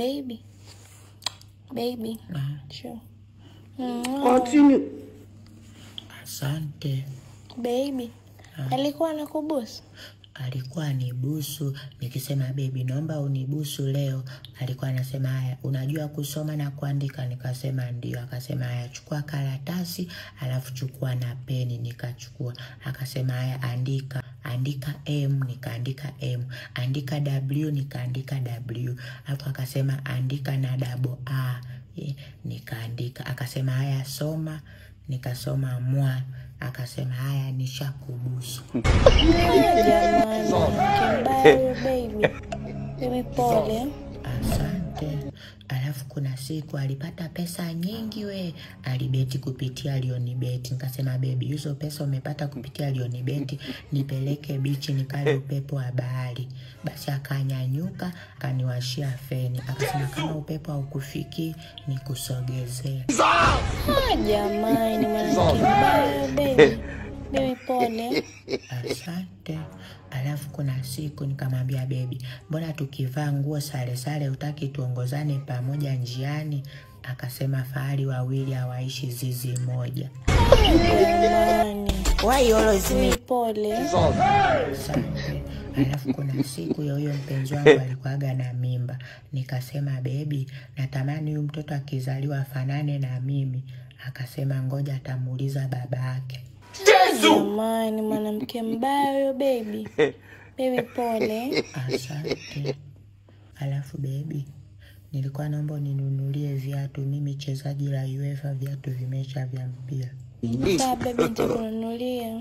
Baby. Sure. Continue. Asante. Baby. Alikuwa anakubusu? Alikuwa anibusu, nikisema baby naomba unibusu leo. Alikuwa anasema haya, unajua kusoma na kuandika? Nikasema ndio. Akasema haya, chukua karatasi alafu chukua na peni. Nikachukua. Akasema haya, andika M. Nikaandika M. Andika W. Nikaandika W. Alafu akasema andika na double A. Nikaandika. Akasema haya, soma. Nikasoma mwa. Akasema haya, nishakubusu. Jamani, baby pole. Asante. Alafu kuna siku alipata pesa nyingi we. Alibeti kupitia Lionibet. Nikasema baby, hizo pesa umepata kupitia Lionibet, nipeleke bichi nikale upepo wa bahari. Basi akanyanyuka, akaniwashia feni. Akasema kama upepo haukufiki nikusogezee. Jamani, baby pole. Asante. Alafu kuna siku nikamwambia baby, mbona tukivaa nguo sare hutaki tuongozane pamoja njiani? Akasema fahari wawili hawaishi zizi moja. Jamani, Why always me? pole. Asante. Alafu kuna siku huyo mpenzi wangu alikuwaga na mimba. Nikasema baby, natamani huyu mtoto akizaliwa afanane na mimi. Akasema ngoja atamuuliza babake. Jamani, mwanamke mbaya baby. Baby pole. Asante. Alafu baby, nilikuwa naomba uninunulie viatu, mimi chezaji la UEFA, viatu vimesha vya mpira. Sawa baby, nitakununulia.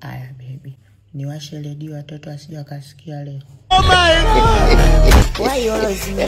Aya baby, niwashe redio watoto wasije wakasikia leo. Why always me?